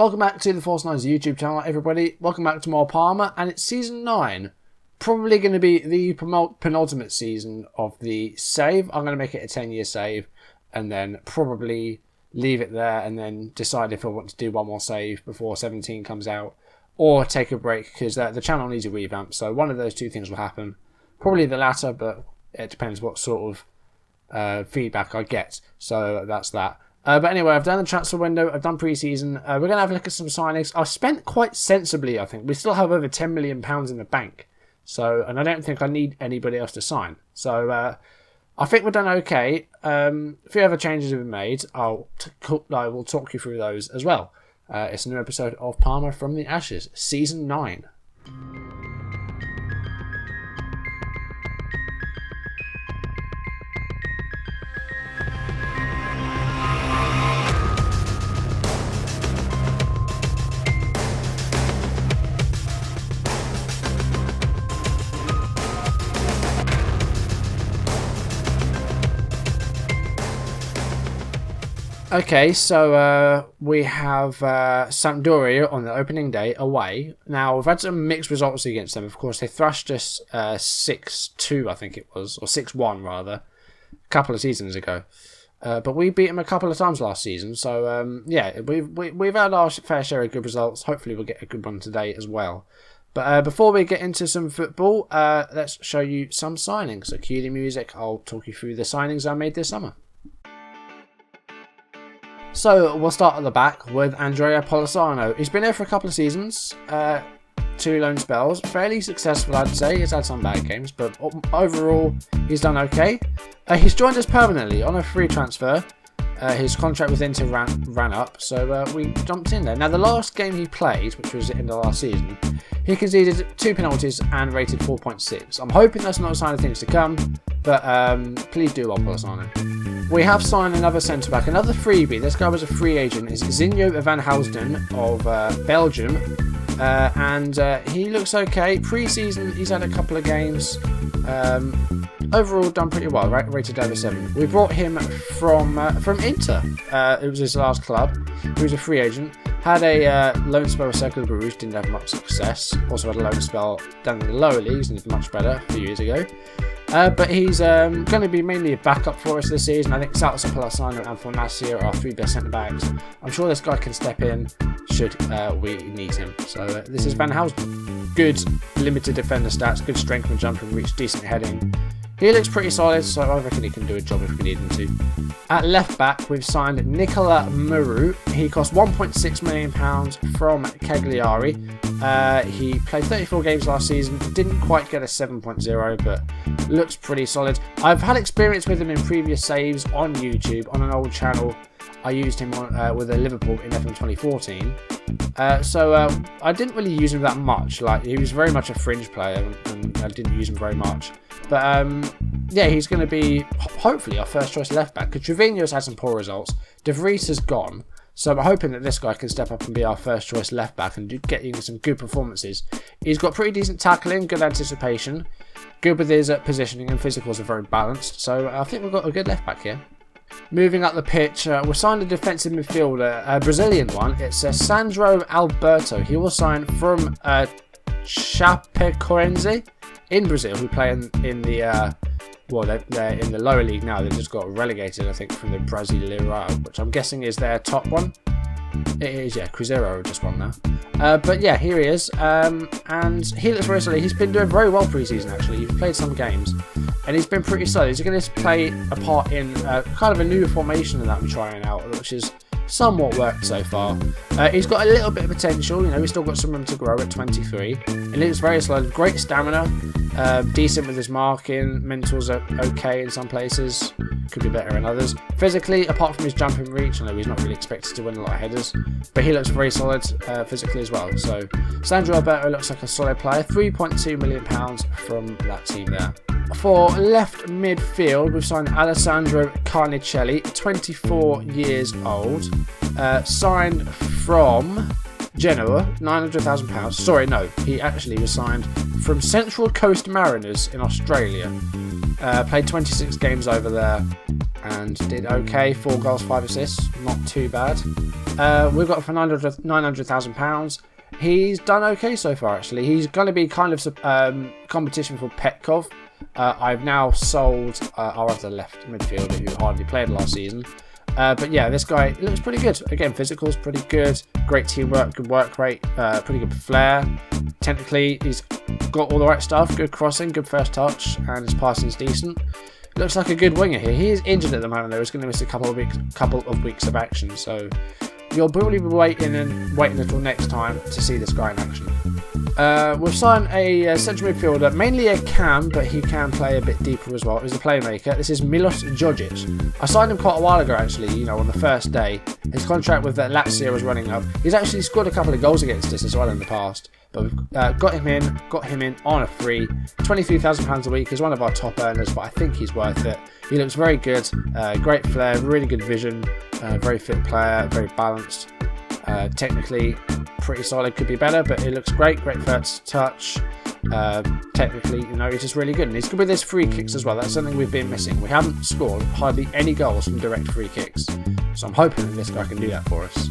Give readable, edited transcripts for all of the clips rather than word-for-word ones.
Welcome back to the Force 9's YouTube channel, everybody. Welcome back to more Parma, and it's Season 9. Probably going to be the penultimate season of the save. I'm going to make it a 10-year save, and then probably leave it there, and then decide if I want to do one more save before 17 comes out, or take a break, because the channel needs a revamp, so one of those two things will happen. Probably the latter, but it depends what sort of feedback I get, so that's that. But anyway, I've done the transfer window, I've done pre-season, we're going to have a look at some signings. I've spent quite sensibly, I think. We still have over £10 million in the bank, and I don't think I need anybody else to sign. So I think we're done okay. A few other changes have been made. I will talk you through those as well. It's a new episode of Parma from the Ashes, Season 9. Okay, so we have Sampdoria on the opening day away. Now, we've had some mixed results against them. Of course, they thrashed us 6-2, I think it was, or 6-1 rather, a couple of seasons ago. But we beat them a couple of times last season. So, yeah, we've had our fair share of good results. Hopefully we'll get a good one today as well. But before we get into some football, let's show you some signings. So cue the music. I'll talk you through the signings I made this summer. So we'll start at the back with Andrea Polosano. He's been here for a couple of seasons, 2 loan spells, fairly successful I'd say. He's had some bad games, but overall he's done okay. He's joined us permanently on a free transfer. His contract with Inter ran up, so we jumped in there. Now the last game he played, which was in the last season, he conceded 2 penalties and rated 4.6. I'm hoping that's not a sign of things to come, but please do well, Polosano. We have signed another centre-back, another freebie. This guy was a free agent. It's Zinho van Housden of Belgium. And he looks okay. Pre-season, he's had a couple of games. Overall, done pretty well, right? Rated over 7. We brought him from Inter. It was his last club. He was a free agent. Had a loan spell with Cercle Bruges, didn't have much success. Also had a loan spell down in the lower leagues and did much better a few years ago. But he's going to be mainly a backup for us this season. I think Salsa Polosano and Fornacia are our 3 best centre-backs. I'm sure this guy can step in should we need him. So this is Van Housden. Good limited defender stats, good strength and jumping reach, decent heading. He looks pretty solid, so I reckon he can do a job if we need him to. At left back, we've signed Nicola Muru. He cost £1.6 million from Cagliari. He played 34 games last season, didn't quite get a 7.0, but looks pretty solid. I've had experience with him in previous saves on YouTube, on an old channel. I used him with a Liverpool in FM 2014. So I didn't really use him that much. Like, he was very much a fringe player, and I didn't use him very much. But yeah, he's going to be hopefully our first choice left back, because Trevino's had some poor results. De Vries has gone, so I'm hoping that this guy can step up and be our first choice left back and get in some good performances. He's got pretty decent tackling, good anticipation, good with his positioning, and physicals are very balanced. So I think we've got a good left back here. Moving up the pitch, we've signed a defensive midfielder, a Brazilian one. It's Sandro Alberto. He will sign from Chapecoense in Brazil, who play in the they're in the lower league now. They just got relegated, I think, from the Brasileirão, which I'm guessing is their top one. It is, yeah. Cruzeiro just won now. But yeah, here he is, and he looks very solid. He's been doing very well pre-season, actually. He's played some games, and he's been pretty solid. He's going to play a part in kind of a new formation that I'm trying out, which is somewhat worked so far. He's got a little bit of potential, he's still got some room to grow at 23. He looks very solid, great stamina, decent with his marking, mentals are okay in some places, could be better in others. Physically, apart from his jumping reach, I know he's not really expected to win a lot of headers, but he looks very solid physically as well. So Sandro Alberto looks like a solid player, £3.2 million from that team there. For left midfield, we've signed Alessandro Carnicelli, 24 years old, signed from Genoa, £900,000. Sorry, no, he actually was signed from Central Coast Mariners in Australia. Played 26 games over there and did okay, 4 goals, 5 assists, not too bad. We've got for £900,000. He's done okay so far, actually. He's going to be kind of competition for Petkov. I've now sold our other left midfielder who hardly played last season. But yeah, this guy looks pretty good. Again, physical's pretty good. Great teamwork, good work rate, pretty good flair. Technically, he's got all the right stuff. Good crossing, good first touch, and his passing's decent. Looks like a good winger here. He is injured at the moment, though. He's going to miss a couple of weeks of action. So you'll probably be waiting until next time to see this guy in action. We've signed a central midfielder, mainly a cam, but he can play a bit deeper as well. He's a playmaker. This is Milos Djordjic. I signed him quite a while ago, actually, on the first day. His contract with Lazio was running up. He's actually scored a couple of goals against us as well in the past. But we've got him in on a free. £23,000 a week. He's one of our top earners, but I think he's worth it. He looks very good. Great flair, really good vision. Very fit player, very balanced. Technically pretty solid, could be better, but it looks great. Great first touch. Technically, he's just really good, and he's good with his free kicks as well. That's something we've been missing. We haven't scored hardly any goals from direct free kicks, so I'm hoping that this guy can do that for us.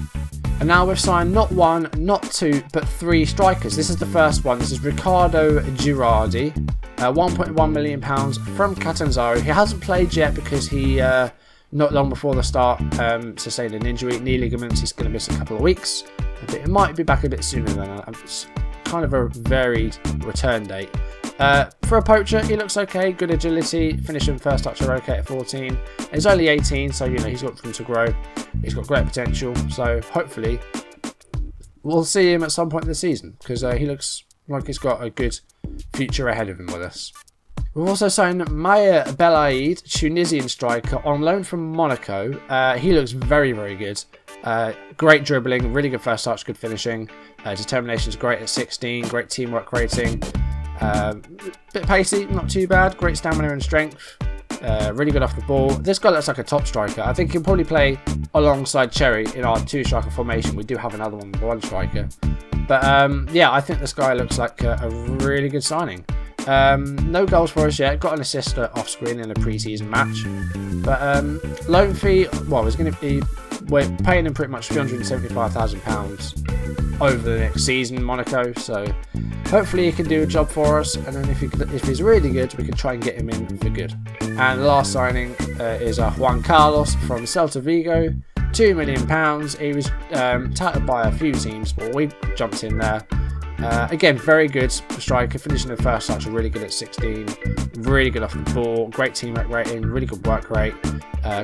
And now we've signed not one, not two, but three strikers. This is the first one. This is Riccardo Girardi, £1.1 million from Catanzaro. He hasn't played yet because he not long before the start sustained an injury, knee ligaments. He's going to miss a couple of weeks. It might be back a bit sooner than that. It's kind of a varied return date. For a poacher, he looks okay. Good agility, finishing first touch are okay at 14. He's only 18, so he's got room to grow. He's got great potential, so hopefully we'll see him at some point in the season, because he looks like he's got a good future ahead of him with us. We've also signed Maya Belaid, Tunisian striker, on loan from Monaco. He looks very, very good. Great dribbling, really good first touch, good finishing. Determination's great at 16, great teamwork rating. Bit pacey, not too bad. Great stamina and strength. Really good off the ball. This guy looks like a top striker. I think he'll probably play alongside Cherry in our two-striker formation. We do have another one striker. But yeah, I think this guy looks like a really good signing. No goals for us yet. Got an assist off screen in a pre-season match. But loan fee, well, it's going to be, we're paying him pretty much £375,000 over the next season, Monaco. So hopefully he can do a job for us. And then if he's really good, we can try and get him in for good. And the last signing is Juan Carlos from Celta Vigo. £2 million. He was touted by a few teams, but we jumped in there. Again, very good striker, finishing the first touch, really good at 16, really good off the ball, great teamwork rating, really good work rate,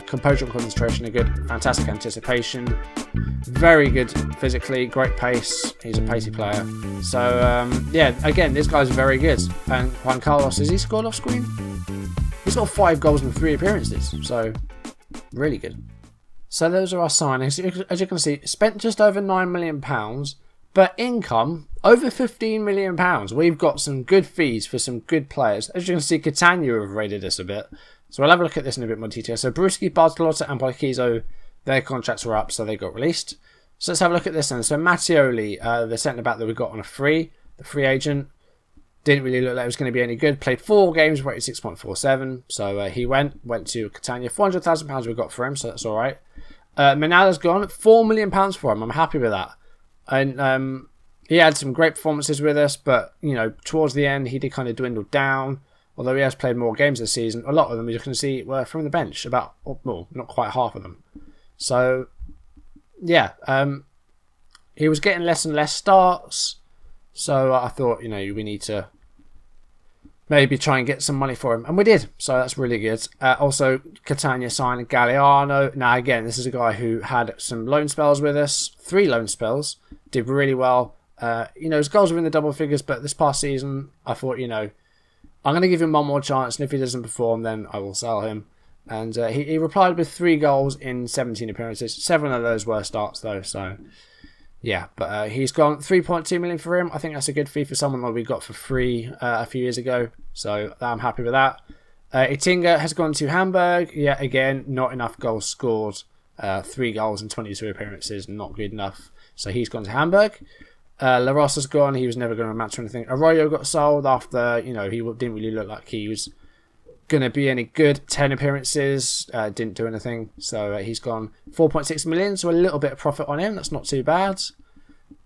composure and concentration are good, fantastic anticipation, very good physically, great pace, he's a pacey player. So yeah, again, this guy's very good. And Juan Carlos, has he scored off screen? He's got 5 goals in 3 appearances, so really good. So those are our signings. As you can see, spent just over £9 million, but income over £15 million. We've got some good fees for some good players. As you can see, Catania have rated us a bit. So we'll have a look at this in a bit more detail. So Bruschi, Bartolotta and Parkizo, their contracts were up, so they got released. So let's have a look at this then. So Mattioli, the centre-back that we got on a free, the free agent, didn't really look like it was going to be any good. Played 4 games, rated 6.47. So he went to Catania. £400,000 we got for him, so that's all right. Manala's gone. £4 million for him. I'm happy with that. And he had some great performances with us, but towards the end he did kind of dwindle down. Although he has played more games this season, a lot of them, as you can see, were from the bench. Not quite half of them. So yeah, he was getting less and less starts. So I thought, we need to maybe try and get some money for him, and we did. So that's really good. Also, Catania signed Galliano. Now again, this is a guy who had some loan spells with us, 3 loan spells, did really well. His goals were in the double figures, but this past season, I thought, I'm going to give him one more chance, and if he doesn't perform, then I will sell him. And he replied with 3 goals in 17 appearances. 7 of those were starts, though, so yeah. But he's gone $3.2 million for him. I think that's a good fee for someone that we got for free a few years ago, so I'm happy with that. Itinga has gone to Hamburg. Yeah, again, not enough goals scored. 3 goals in 22 appearances, not good enough. So he's gone to Hamburg. La Rosa's gone. He was never going to amount to anything. Arroyo got sold after, he didn't really look like he was going to be any good. 10 appearances, didn't do anything. So he's gone 4.6 million, so a little bit of profit on him. That's not too bad.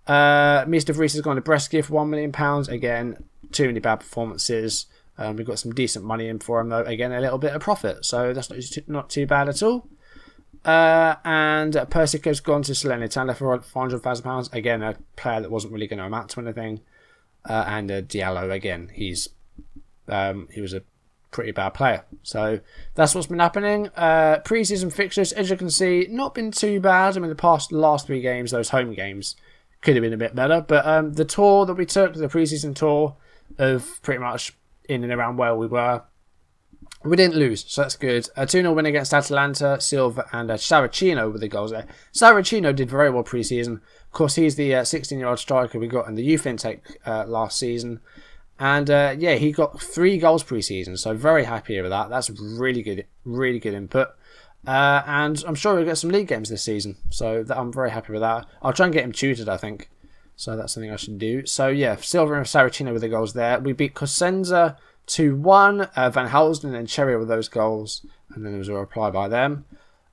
Mr. Vries has gone to Brescia for £1 million. Again, too many bad performances. We've got some decent money in for him, though. Again, a little bit of profit. So that's not too bad at all. And Persico's gone to Salernitana for £400,000. Again, a player that wasn't really going to amount to anything. And Diallo, again, he was a pretty bad player. So that's what's been happening. Pre-season fixtures, as you can see, not been too bad. I mean, the last 3 games, those home games, could have been a bit better. But the tour that we took, the pre-season tour of pretty much in and around where we were, we didn't lose, so that's good. A 2-0 win against Atalanta, Silva and Saracino with the goals there. Saracino did very well pre-season. Of course, he's the 16-year-old striker we got in the youth intake last season. And yeah, he got 3 goals pre-season, so very happy with that. That's really good input. And I'm sure we'll get some league games this season, so I'm very happy with that. I'll try and get him tutored, I think. So that's something I should do. So yeah, Silva and Saracino with the goals there. We beat Cosenza 2-1, Van Helsden and Cherry with those goals, and then there was a reply by them.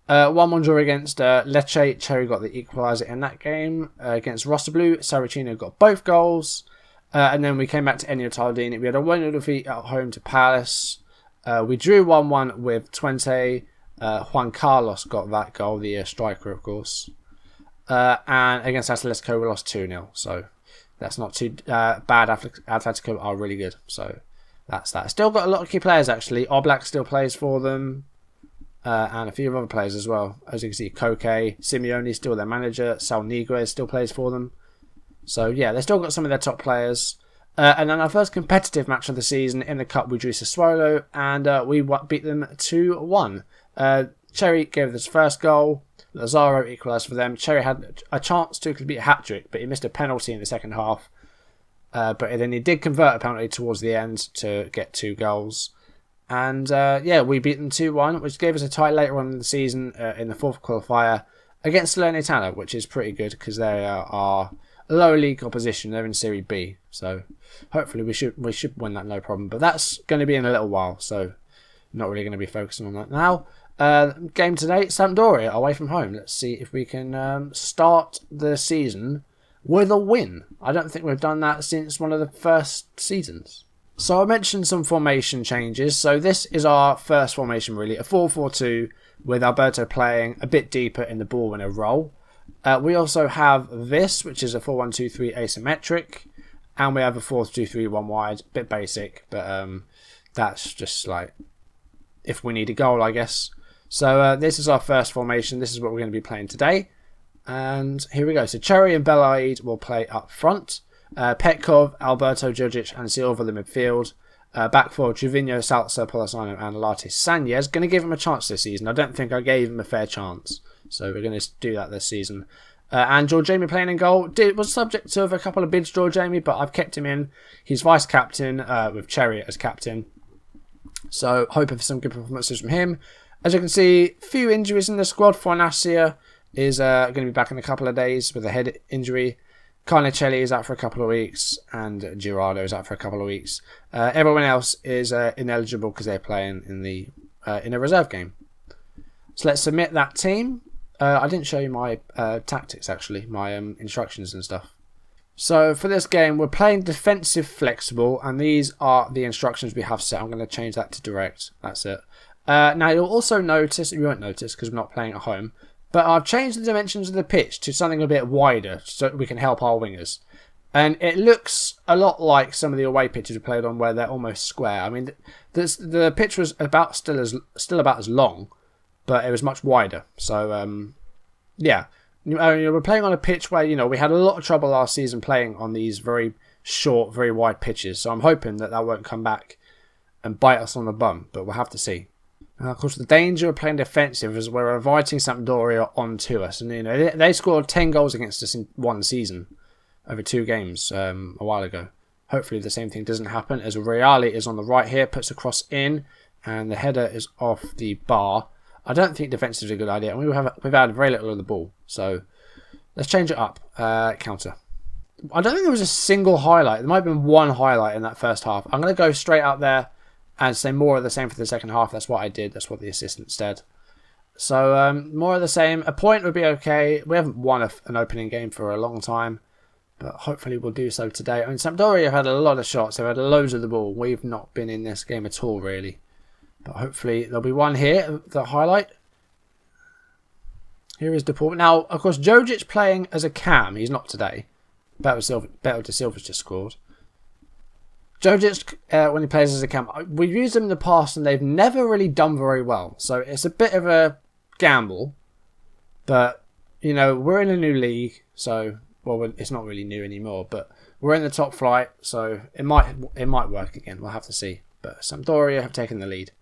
1-1 draw against Lecce. Cherry got the equaliser in that game. Against Rossoblu, Saracino got both goals. And then we came back to Ennio Tardini. We had a 1-0 defeat at home to Palace. We drew 1-1 with Twente. Juan Carlos got that goal, the striker, of course. And against Atletico, we lost 2-0. So that's not too bad. Atletico are really good. So that's that. Still got a lot of key players, actually. Oblak still plays for them. And a few other players as well. As you can see, Koke, Simeone still their manager. Sal Niguez still plays for them. So yeah, they've still got some of their top players. And then our first competitive match of the season in the Cup, we drew Sassuolo, and we beat them 2-1. Cherry gave us first goal. Lazaro equalised for them. Cherry had a chance to complete a hat-trick, but he missed a penalty in the second half. But then he did convert a penalty towards the end to get 2 goals. And yeah, we beat them 2-1, which gave us a tie later on in the season in the 4th qualifier against Salernitana, which is pretty good because they are lower league opposition. They're in Serie B, so hopefully we should win that no problem. But that's going to be in a little while, so not really going to be focusing on that now. Game today, Sampdoria away from home. Let's see if we can start the season with a win. I don't think we've done that since one of the first seasons. So I mentioned some formation changes. So this is our first formation, really, a 4-4-2 with Alberto playing a bit deeper in the ball winner role. We also have this, which is a 4-1-2-3 asymmetric, and we have a 4-2-3 one wide, bit basic, but that's just like if we need a goal, I guess. So this is our first formation. This is what we're going to be playing today, and here we go. So Cherry and Belaid will play up front. Petkov, Alberto, Djurdjic, and Silva the midfield. Back four, Trevino, Salsa, Polosano, and Latis Sanez. Going to give him a chance this season. I don't think I gave him a fair chance. So we're going to do that this season. And George Jamie playing in goal. Was subject to a couple of bids, George Jamie, but I've kept him in. He's vice-captain with Cherry as captain. So hoping for some good performances from him. As you can see, few injuries in the squad. Fornacia is going to be back in a couple of days with a head injury. Carnicelli is out for a couple of weeks, and Girardo is out for a couple of weeks. Everyone else is ineligible because they're playing in a reserve game. So let's submit that team. I didn't show you my tactics, actually, my instructions and stuff. So for this game, we're playing defensive flexible, and these are the instructions we have set. I'm going to change that to direct. That's it. Now, you'll also notice, you won't notice because we're not playing at home, but I've changed the dimensions of the pitch to something a bit wider so we can help our wingers. And it looks a lot like some of the away pitches we played on where they're almost square. I mean, the pitch was still about as long, but it was much wider. So, yeah. We're playing on a pitch where, we had a lot of trouble last season playing on these very short, very wide pitches. So I'm hoping that won't come back and bite us on the bum, but we'll have to see. And of course, the danger of playing defensive is we're inviting Sampdoria onto us. And, they scored 10 goals against us in one season over 2 games a while ago. Hopefully the same thing doesn't happen, as Reale is on the right here, puts a cross in, and the header is off the bar. I don't think defensive is a good idea, and we've had very little of the ball. So let's change it up. Counter. I don't think there was a single highlight. There might have been one highlight in that first half. I'm going to go straight out there and say more of the same for the second half. That's what I did. That's what the assistant said. So more of the same. A point would be okay. We haven't won an opening game for a long time, but hopefully we'll do so today. I mean, Sampdoria have had a lot of shots. They've had loads of the ball. We've not been in this game at all, really. But hopefully there'll be one here, the highlight. Here is DePaul. Now, of course, Jojic playing as a cam. He's not today. Beto de Silva's just scored. Jojic, when he plays as a cam, we've used him in the past and they've never really done very well. So it's a bit of a gamble. But, you know, we're in a new league. So, well, it's not really new anymore. But we're in the top flight. So it might work again. We'll have to see. But Sampdoria have taken the lead.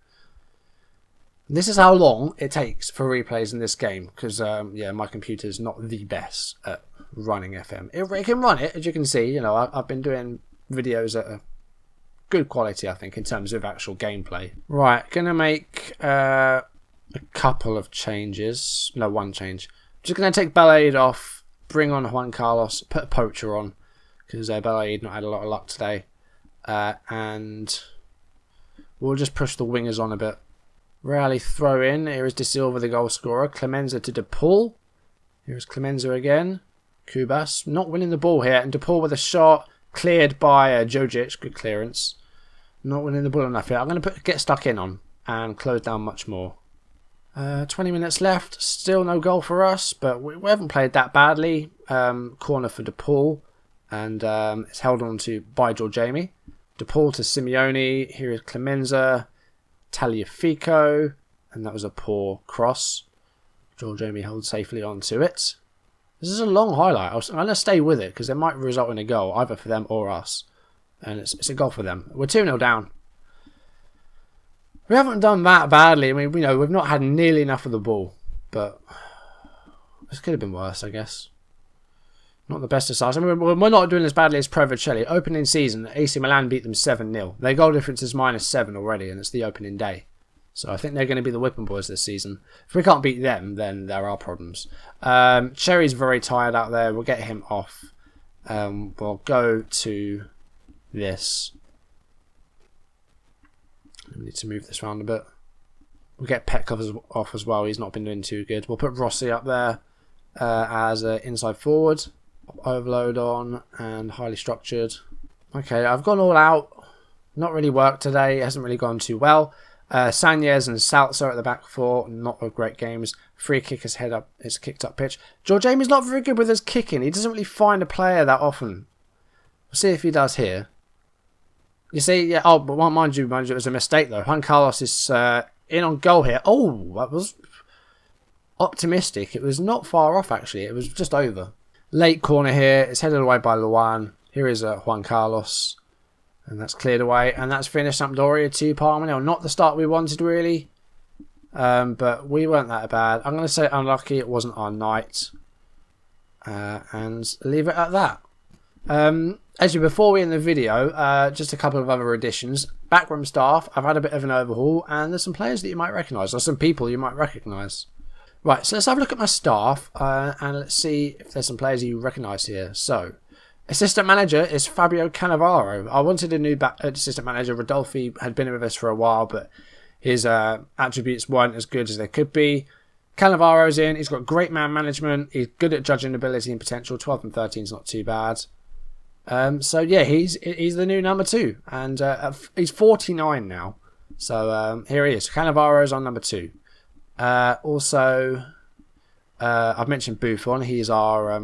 This is how long it takes for replays in this game. Because, yeah, my computer's not the best at running FM. It can run it, as you can see. You know, I've been doing videos at a good quality, I think, in terms of actual gameplay. Right, gonna make a couple of changes. No, one change. Just gonna take Balaid off, bring on Juan Carlos, put a poacher on, because Balaid not had a lot of luck today. And we'll just push the wingers on a bit. Rally throw in. Here is De Silva, the goal scorer. Clemenza to DePaul. Here's Clemenza again. Kubas not winning the ball here, and DePaul with a shot cleared by Jojic. Good clearance. Not winning the ball enough here. I'm going to get stuck in on and close down much more. 20 minutes left. Still no goal for us, but we haven't played that badly. Corner for DePaul, and it's held on to by Jamie. DePaul to Simeone. Here is Clemenza. Taliafico, and that was a poor cross. Jamie holds safely onto it. This is a long highlight. I'm going to stay with it because it might result in a goal, either for them or us. And it's a goal for them. We're 2-0 down. We haven't done that badly. I mean, you know, we've not had nearly enough of the ball. But this could have been worse, I guess. Not the best of sides. I mean, we're not doing as badly as Provercelli. Opening season, AC Milan beat them 7-0. Their goal difference is -7 already, and it's the opening day. So I think they're going to be the whipping boys this season. If we can't beat them, then there are problems. Cherry's very tired out there. We'll get him off. We'll go to this. We need to move this around a bit. We'll get Petkov off as well. He's not been doing too good. We'll put Rossi up there as an inside forward. Overload on and highly structured. Okay, I've gone all out. Not really worked today. It hasn't really gone too well. Sanchez and Salzer at the back four. Not great games. Free kick is kicked up pitch. Jamie's not very good with his kicking. He doesn't really find a player that often. We'll see if he does here. You see, yeah. Oh, but mind you, it was a mistake though. Juan Carlos is in on goal here. Oh, that was optimistic. It was not far off actually. It was just over. Late corner here. It's headed away by Luan. Here is Juan Carlos. And that's cleared away. And that's finished Sampdoria 2 Parma. Now, not the start we wanted really. But we weren't that bad. I'm going to say unlucky. It wasn't our night. And leave it at that. Actually, before we end the video, just a couple of other additions. Backroom staff. I've had a bit of an overhaul. And there's some players that you might recognise. Or some people you might recognise. Right, so let's have a look at my staff and let's see if there's some players you recognise here. So, assistant manager is Fabio Cannavaro. I wanted a new assistant manager. Rodolfi had been with us for a while, but his attributes weren't as good as they could be. Cannavaro's in. He's got great man management. He's good at judging ability and potential. 12 and 13 is not too bad. So, yeah, he's the new number 2. And he's 49 now. So, here he is. Cannavaro's on number 2. Also, I've mentioned Buffon. He's our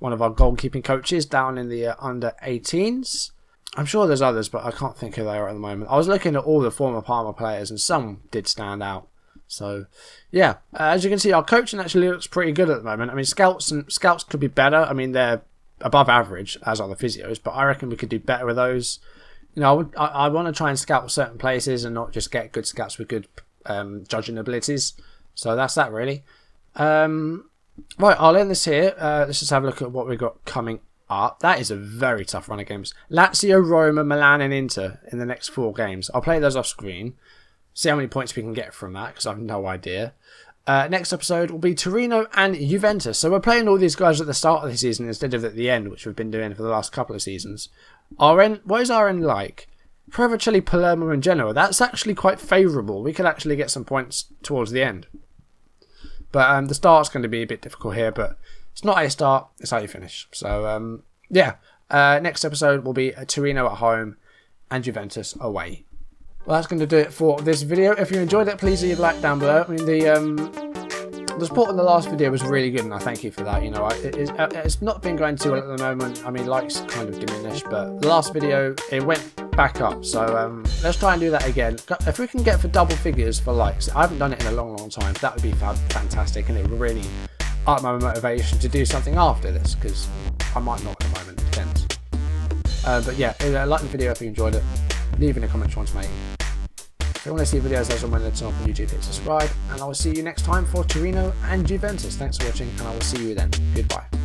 one of our goalkeeping coaches down in the under 18s. I'm sure there's others, but I can't think who they are at the moment. I was looking at all the former Parma players, and some did stand out. So, yeah, as you can see, our coaching actually looks pretty good at the moment. I mean, scouts could be better. I mean, they're above average, as are the physios, but I reckon we could do better with those. You know, I want to try and scout certain places and not just get good scouts with good judging abilities. So that's that really. Right, I'll end this here. Let's just have a look at what we've got coming up. That is a very tough run of games. Lazio, Roma, Milan and Inter in the next 4 games. I'll play those off screen. See how many points we can get from that, because I have no idea. Next episode will be Torino and Juventus. So we're playing all these guys at the start of the season instead of at the end, which we've been doing for the last couple of seasons. What is our end like? Provercelli, Palermo and Genoa. That's actually quite favourable. We could actually get some points towards the end. But the start's going to be a bit difficult here, but it's not how you start, it's how you finish. So, yeah. Next episode will be Torino at home and Juventus away. Well, that's going to do it for this video. If you enjoyed it, please leave a like down below. I mean, the support in the last video was really good, and I thank you for that. You know, it's not been going too well at the moment. I mean, likes kind of diminished, but the last video, it went back up. So let's try and do that again. If we can get for double figures for likes, I haven't done it in a long time. That would be fantastic, and it would really up my motivation to do something after this, because I might not at the moment. It depends. But yeah, like the video if you enjoyed it. Leave in the comments what you want to make. If you want to see videos as and when it's on YouTube, hit subscribe, and I will see you next time for Torino and Juventus. Thanks for watching, and I will see you then. Goodbye.